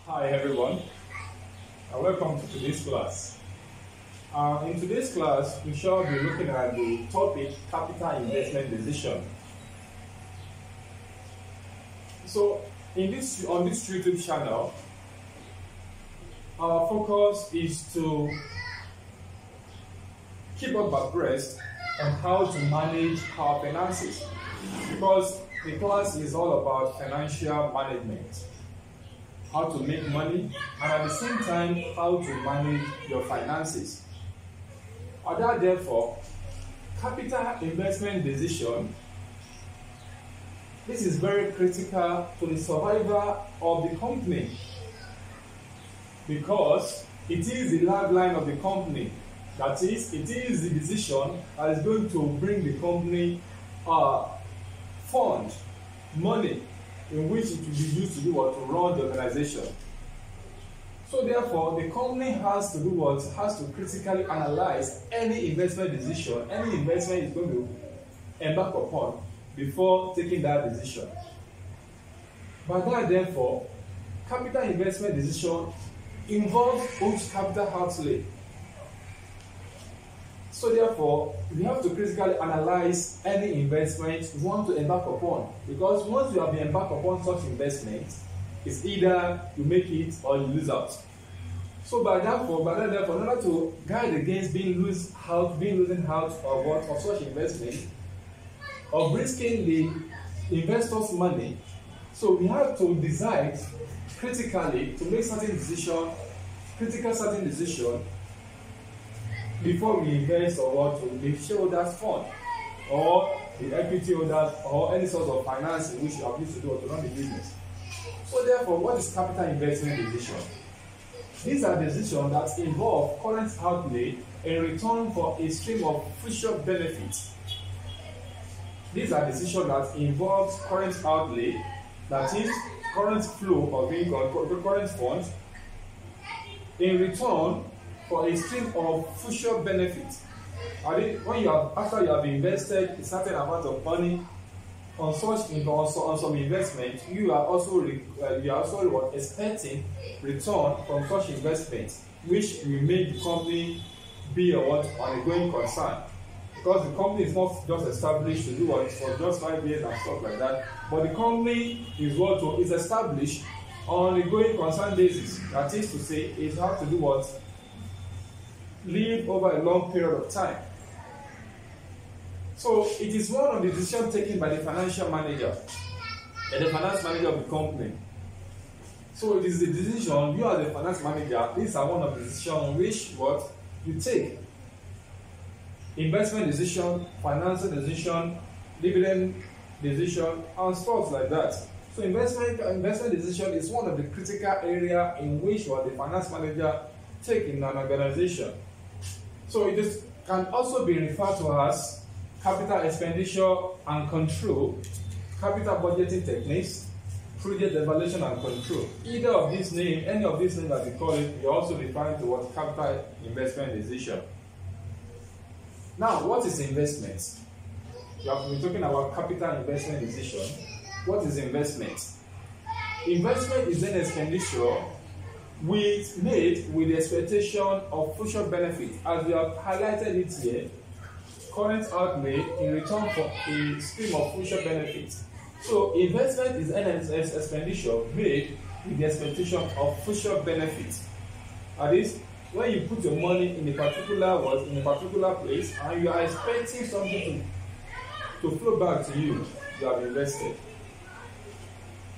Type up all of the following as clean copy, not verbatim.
Hi everyone, and welcome to today's class. In today's class, we shall be looking at the topic capital investment decision. So, on this YouTube channel, our focus is to keep up abreast on how to manage our finances, because the class is all about financial management. How to make money, and at the same time, how to manage your finances. Therefore, capital investment decision, this is very critical to the survival of the company, because it is the lifeline of the company. That is, it is the decision that is going to bring the company fund, money, in which it will be used to do what? To run the organization. So therefore, the company has to do what? Has to critically analyze any investment decision, any investment is going to embark upon before taking that decision. By that, therefore, capital investment decision involves huge capital outlay. So therefore, we have to critically analyze any investment you want to embark upon, because once you have embarked upon such investment, it's either you make it or you lose out. So by that, therefore, in order to guide against being losing out of such investment, of risking the investors' money, so we have to decide critically to make certain decision, before we invest or what to the shareholders fund or the equity holders or any sort of financing which you have used to do to run the business. So therefore, what is capital investment decision? These are decisions that involve current outlay in return for a stream of future benefits. These are decisions that involve current outlay, that is, current flow of income, current funds, in return for a stream of future benefits. After you have invested a certain amount of money on some investment, you are also expecting return from such investment, which will make the company be an ongoing concern. Because the company is not just established to do what for just 5 years and stuff like that, but the company is established on a going concern basis. That is to say, it has to do what? Live over a long period of time. So it is one of the decisions taken by the financial manager, and the finance manager of the company. So it is the decision, you are the finance manager, these are one of the decisions which what you take. Investment decision, financial decision, dividend decision, and stuff like that. So investment decision is one of the critical area in which what the finance manager take in an organization. So it can also be referred to as capital expenditure and control, capital budgeting techniques, project evaluation and control. Either of these names, any of these names that we call it, we also refer to what capital investment decision. Now, what is investment? We have been talking about capital investment decision. What is investment? Investment is an expenditure made with the expectation of future benefit, as we have highlighted it here. Current outlay in return for a stream of future benefits. So investment is an expenditure made with the expectation of future benefits. That is, when you put your money in a particular place and you are expecting something to flow back to you, you have invested.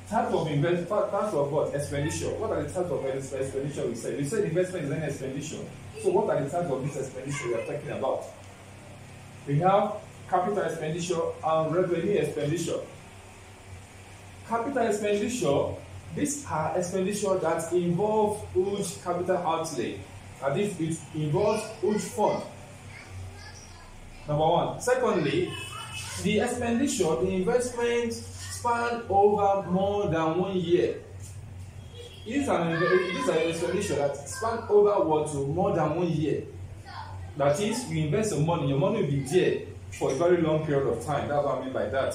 Type of what? Expenditure. What are the types of expenditure we said? We said investment is an expenditure. So what are the types of this expenditure we are talking about? We have capital expenditure and revenue expenditure. Capital expenditure, these are expenditures that involve huge capital outlay. That is, it involves huge fund. Number one. Secondly, the expenditure, the investment span over more than 1 year. These are expenditure that span over more than 1 year. That is, you invest your money will be there for a very long period of time. That's what I mean by that.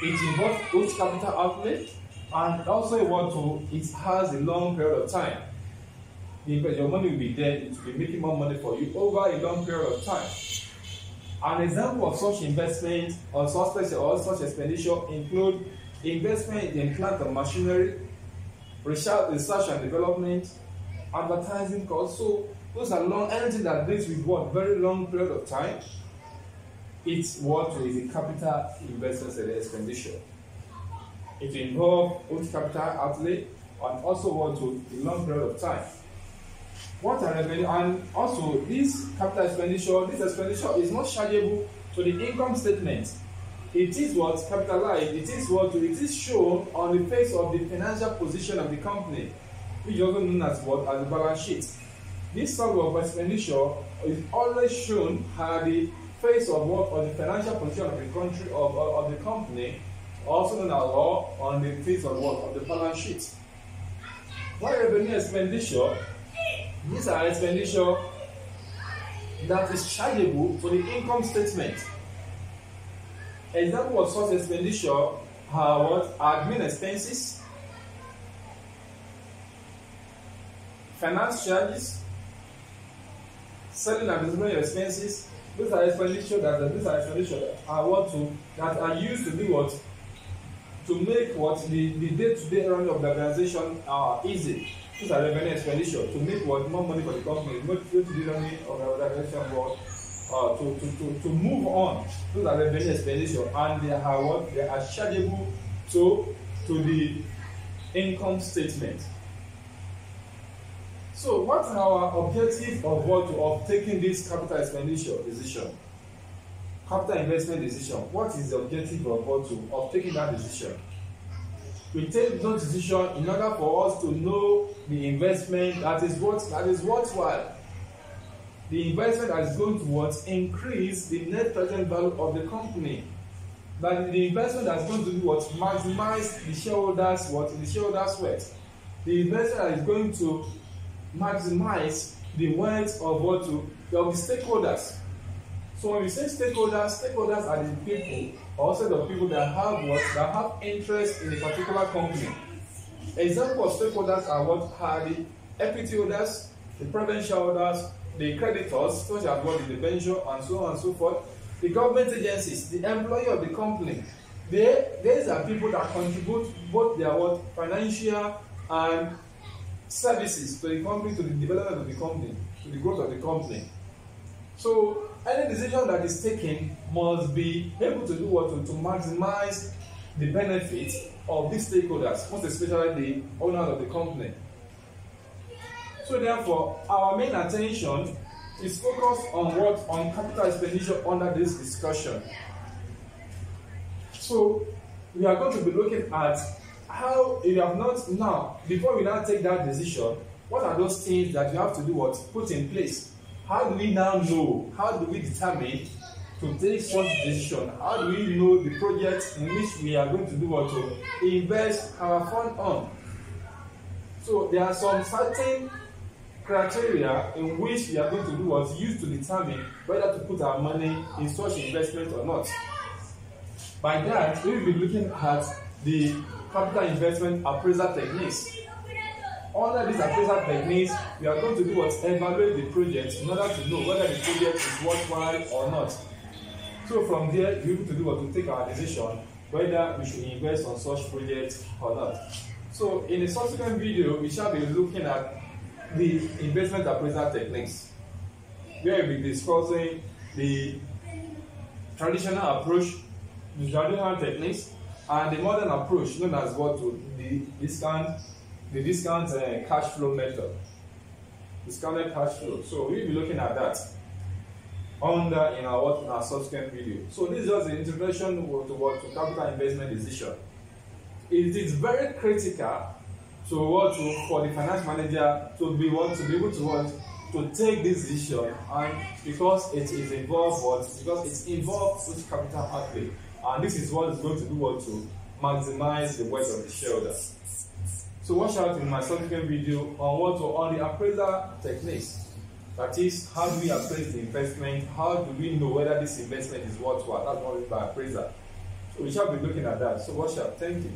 It involves huge capital outlay And also what to, it has a long period of time. Your money will be there, it will be making more money for you over a long period of time. An example of such investment or such expenditure include investment in plant and machinery, research and development, advertising costs. So those are long, anything that deals with what very long period of time. It's what is a capital investment and expenditure. It involves both capital outlay and also what to a long period of time. What are revenue? And also this capital expenditure, this expenditure is not chargeable to the income statement. It is what capitalized, it is what it is shown on the face of the financial position of the company, which is also known as what as the balance sheet. This sort of expenditure is always shown at the face of what or the financial position of the country of the company, also known as or on the face of what of the balance sheet. While revenue expenditure, these are expenditure that is chargeable to the income statement. Example of such expenditure are what? Admin expenses, finance charges, selling and distribution expenses. These are expenditure that are what to that are used to do what? To make what the day-to-day running of the organization easy. These are revenue expenditure to make what more money for the company, not to the running of the organization, but to move on. Those are revenue expenditure, and they are what? They are chargeable to the income statement. So, what's our objective of taking this capital expenditure decision? Capital investment decision. What is the objective of taking that decision? We take those decisions in order for us to know the investment that is worthwhile. The investment that is going to increase the net present value of the company. That the investment that is going to do maximize the shareholders wealth. The investment that is going to maximize the wealth of the stakeholders. So when we say stakeholders are the people, also the people that have interest in a particular company. Example of stakeholders are the equity holders, the preference shareholders, the creditors, such as the debenture, and so on and so forth. The government agencies, the employee of the company. These are people that contribute both their financial and services to the company, to the development of the company, to the growth of the company. So any decision that is taken must be able to do to maximize the benefits of these stakeholders, most especially the owners of the company. So therefore, our main attention is focused on capital expenditure under this discussion. So we are going to be looking at how, if you have not now, before we now take that decision, what are those things that you have to do put in place? How do we now know? How do we determine to take such decision? How do we know the project in which we are going to do to invest our fund on? So there are some certain criteria in which we are going to do use to determine whether to put our money in such investment or not. By that, we will be looking at the capital investment appraisal techniques. Under these appraisal techniques, we are going to do evaluate the project in order to know whether the project is worthwhile or not. So from there, we will be able to take our decision whether we should invest on such projects or not. So in a subsequent video, we shall be looking at the investment appraisal techniques, where we'll be discussing the traditional approach, the traditional techniques, and the modern approach known as the discount cash flow method, discounted cash flow. So we'll be looking at that in our subsequent video. So this is just the introduction to capital investment decision. It is very critical for the finance manager to be able to take this decision, and because it involves with capital outlay, and this is what is going to do to maximize the wealth of the shareholder. So watch out in my subsequent video on the appraisal techniques. That is, how do we appraise the investment? How do we know whether this investment is worthwhile? That's what we by appraisal. So we shall be looking at that. So watch out. Thank you.